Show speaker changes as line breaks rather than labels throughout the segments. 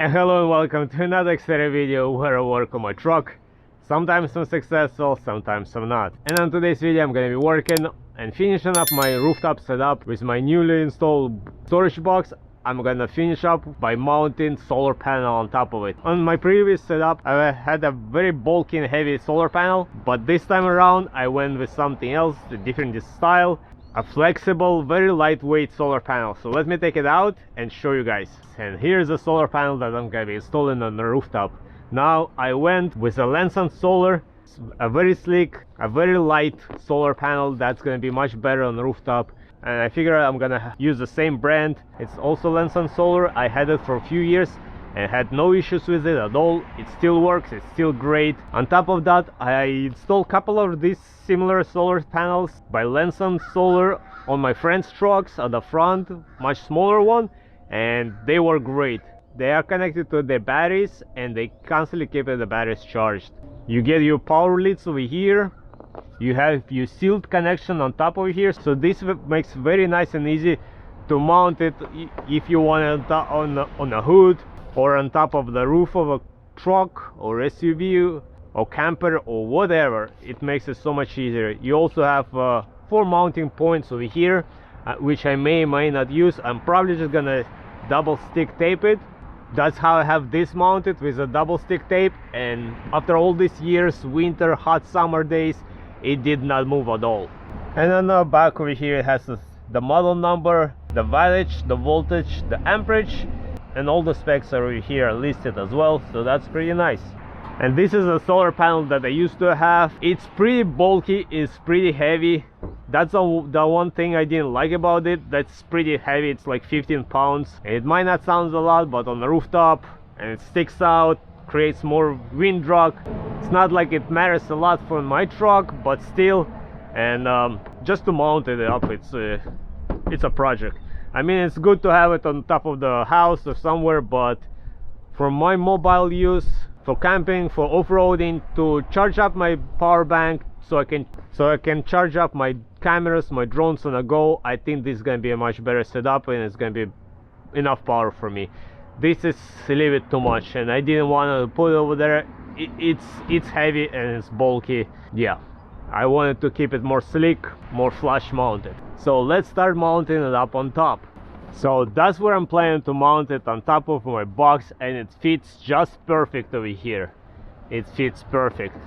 And hello and welcome to another Xterra video where I work on my truck. Sometimes I'm successful, sometimes I'm not. And on today's video I'm gonna be working and finishing up my rooftop setup with my newly installed storage box. I'm gonna finish up by mounting solar panel on top of it. On my previous setup I had a very bulky and heavy solar panel, but this time around I went with something else, a different style. A flexible, very lightweight solar panel. So let me take it out and show you guys. And here's the solar panel that I'm gonna be installing on the rooftop. Now I went with a Lensunsolar, a very sleek, a very light solar panel that's gonna be much better on the rooftop. And I figure I'm gonna use the same brand. It's also Lensunsolar. I had it for a few years and had no issues with it at all. It still works, it's still great. On top of that, I installed a couple of these similar solar panels by Lensunsolar on my friend's trucks at the front, much smaller one, and they work great. They are connected to their batteries and they constantly keep the batteries charged. You get your power leads over here, you have your sealed connection on top over here, so this makes very nice and easy to mount it if you want it on a hood or on top of the roof of a truck or SUV or camper or whatever. It makes it so much easier. You also have 4 mounting points over here, which I may or may not use. I'm probably just gonna double stick tape it. That's how I have this mounted, with a double stick tape, and after all these years, winter, hot summer days, it did not move at all. And on the back over here it has the model number, the wattage, the voltage, the amperage, and all the specs are over here listed as well, so that's pretty nice. And this is a solar panel that I used to have. It's pretty bulky, it's pretty heavy. That's the one thing I didn't like about it. That's pretty heavy. It's like 15 pounds. It might not sound a lot, but on the rooftop, and it sticks out, creates more wind drag. It's not like it matters a lot for my truck, but still. And just to mount it up, it's a project. I mean, it's good to have it on top of the house or somewhere, but for my mobile use, for camping, for off-roading, to charge up my power bank so I can charge up my cameras, my drones on the go, I think this is going to be a much better setup and it's going to be enough power for me. This is a little bit too much and I didn't want to put it over there. It's heavy and it's bulky. Yeah, I wanted to keep it more sleek, more flush mounted. So let's start mounting it up on top. So that's where I'm planning to mount it, on top of my box, and it fits just perfect over here. It fits perfect.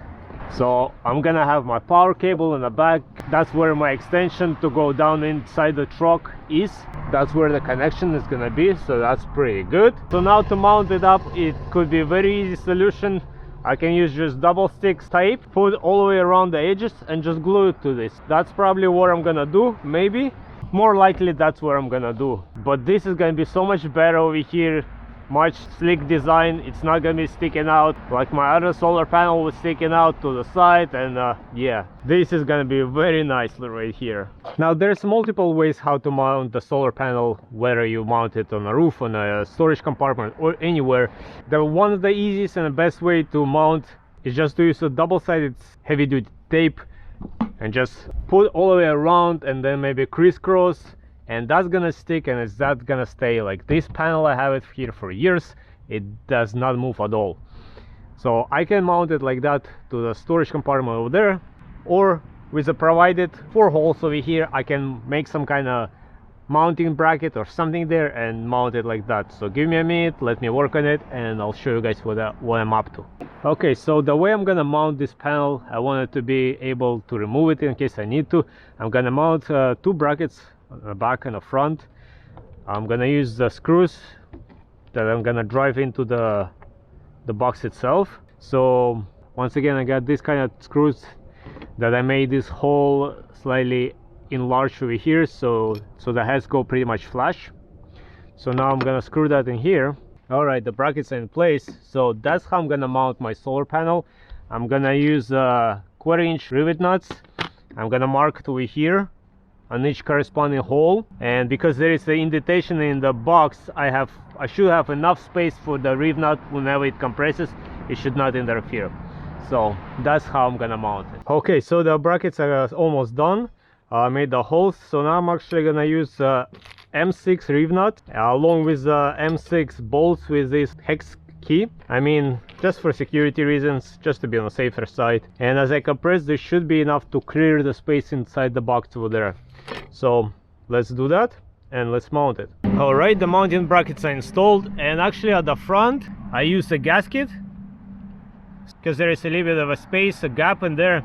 So I'm gonna have my power cable in the back. That's where my extension to go down inside the truck is. That's where the connection is gonna be, so that's pretty good. So now to mount it up, it could be a very easy solution. I can use just double stick tape, put all the way around the edges and just glue it to this. That's probably what I'm gonna do, maybe. More likely that's what I'm gonna do. But this is gonna be so much better over here, much sleek design. It's not gonna be sticking out like my other solar panel was sticking out to the side. And yeah, this is gonna be very nice right here. Now there's multiple ways how to mount the solar panel, whether you mount it on a roof, on a storage compartment, or anywhere. One of the easiest and the best way to mount is just to use a double-sided heavy-duty tape and just put all the way around and then maybe crisscross, and that's gonna stick and it's not gonna stay. Like this panel, I have it here for years, it does not move at all. So I can mount it like that to the storage compartment over there, or with the provided 4 holes over here, I can make some kind of mounting bracket or something there and mount it like that. So give me a minute, let me work on it, and I'll show you guys what I'm up to. Okay, so the way I'm gonna mount this panel, I wanted to be able to remove it in case I need to. I'm gonna mount 2 brackets on the back and the front. I'm gonna use the screws that I'm gonna drive into the box itself. So once again, I got this kind of screws that I made this hole slightly enlarged over here, so the heads go pretty much flush. So now I'm gonna screw that in here. All right, the brackets are in place, so that's how I'm gonna mount my solar panel. I'm gonna use 1/4-inch rivet nuts. I'm gonna mark it over here on each corresponding hole, and because there is an indentation in the box, I should have enough space for the rivet nut. Whenever it compresses, it should not interfere. So that's how I'm gonna mount it. Okay, so the brackets are almost done. I made the holes, so now I'm actually gonna use M6 rev nut along with the M6 bolts with this hex key. I mean, just for security reasons, just to be on the safer side. And as I compress, this should be enough to clear the space inside the box over there. So let's do that and let's mount it. Alright, the mounting brackets are installed, and actually at the front I use a gasket because there is a little bit of a space, a gap in there,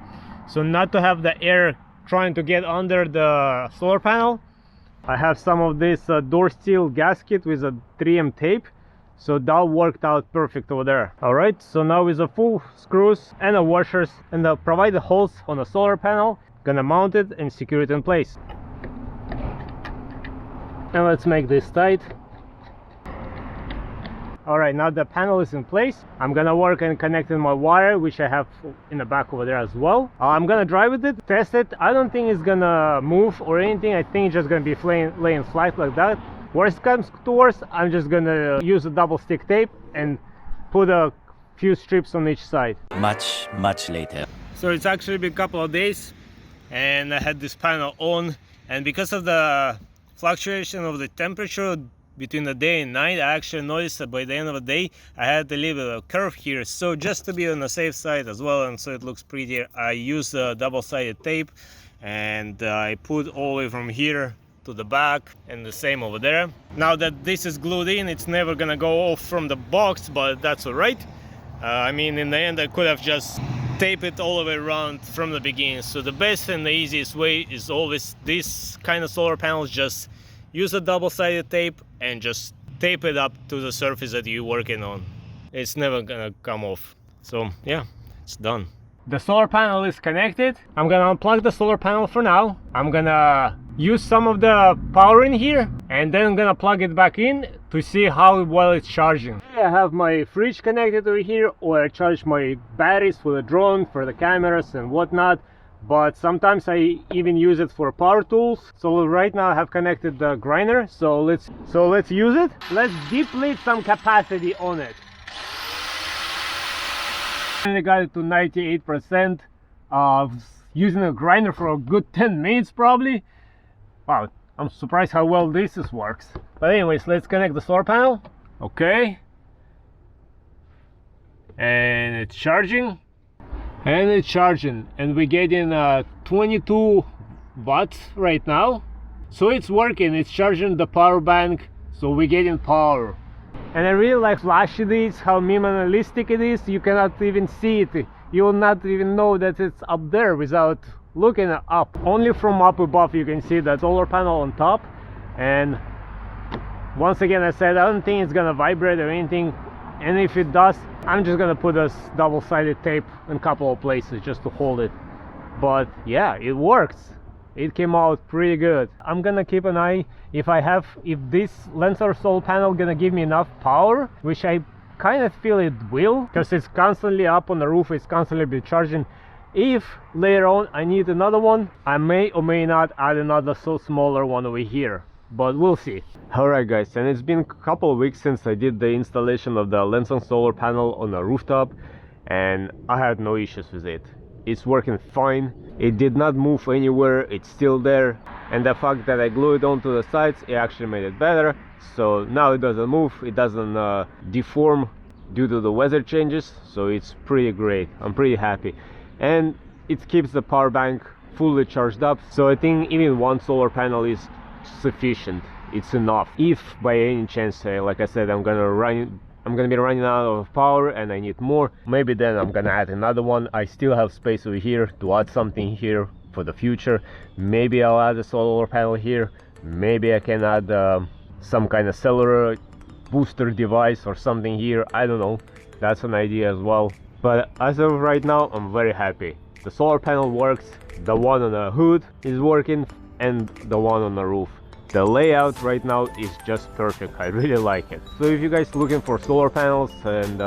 so not to have the air trying to get under the solar panel. I have some of this door steel gasket with a 3M tape, so that worked out perfect over there. Alright, so now with the full screws and the washers and the provided holes on the solar panel, gonna mount it and secure it in place. And let's make this tight. Alright, now the panel is in place. I'm gonna work on connecting my wire, which I have in the back over there as well. I'm gonna drive with it, test it. I don't think it's gonna move or anything. I think it's just gonna be laying flat like that. Worst comes to worst, I'm just gonna use a double stick tape and put a few strips on each side.
Much later.
So it's actually been a couple of days and I had this panel on, and because of the fluctuation of the temperature between the day and night, I actually noticed that by the end of the day I had a little bit of a curve here. So just to be on the safe side as well, and so it looks prettier, I used a double-sided tape and I put all the way from here to the back, and the same over there. Now that this is glued in, it's never gonna go off from the box, but that's alright. I mean, in the end I could have just taped it all the way around from the beginning. So the best and the easiest way is always this kind of solar panels, just use a double-sided tape and just tape it up to the surface that you're working on. It's never gonna come off. So yeah, it's done. The solar panel is connected. I'm gonna unplug the solar panel for now. I'm gonna use some of the power in here, and then I'm gonna plug it back in to see how well it's charging. I have my fridge connected over here, or I charge my batteries for the drone, for the cameras and whatnot, but sometimes I even use it for power tools. So right now I have connected the grinder, so let's use it. Let's deplete some capacity on it. I got it to 98%. Using a grinder for a good 10 minutes probably. Wow, I'm surprised how well this works. But anyways, let's connect the solar panel. Okay. And it's charging. And it's charging. And we're getting 22 watts right now. So it's working, it's charging the power bank. So we're getting power. And I really like flashy this, how minimalistic it is. You cannot even see it. You will not even know that it's up there without looking up. Only from up above you can see that solar panel on top. And once again, I said I don't think it's gonna vibrate or anything, and if it does, I'm just gonna put a double-sided tape in a couple of places just to hold it. But yeah, it works. It came out pretty good. I'm gonna keep an eye if this Lensunsolar solar panel gonna give me enough power, which I kind of feel it will, because it's constantly up on the roof, it's constantly be charging. If later on I need another one, I may or may not add another smaller one over here, but we'll see. Alright guys, and it's been a couple of weeks since I did the installation of the Lensunsolar solar panel on the rooftop, and I had no issues with it. It's working fine. It did not move anywhere, it's still there, and the fact that I glued it onto the sides, it actually made it better. So now it doesn't move, it doesn't deform due to the weather changes, so it's pretty great. I'm pretty happy, and it keeps the power bank fully charged up, so I think even one solar panel is sufficient. It's enough. If by any chance, like I said, I'm gonna be running out of power and I need more, maybe then I'm gonna add another one. I still have space over here to add something here for the future. Maybe I'll add a solar panel here, maybe I can add some kind of cellular booster device or something here. I don't know, that's an idea as well. But as of right now, I'm very happy. The solar panel works, the one on the hood is working, and the one on the roof. The layout right now is just perfect. I really like it. So if you guys looking for solar panels and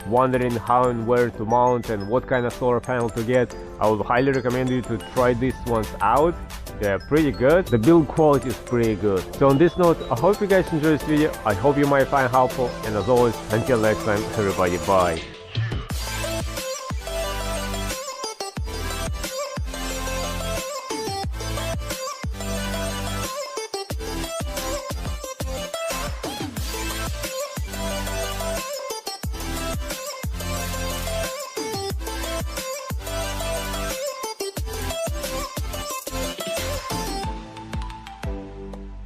wondering how and where to mount and what kind of solar panel to get, I would highly recommend you to try these ones out. They're pretty good. The build quality is pretty good. So on this note, I hope you guys enjoyed this video. I hope you might find helpful, and as always, until next time, everybody, bye.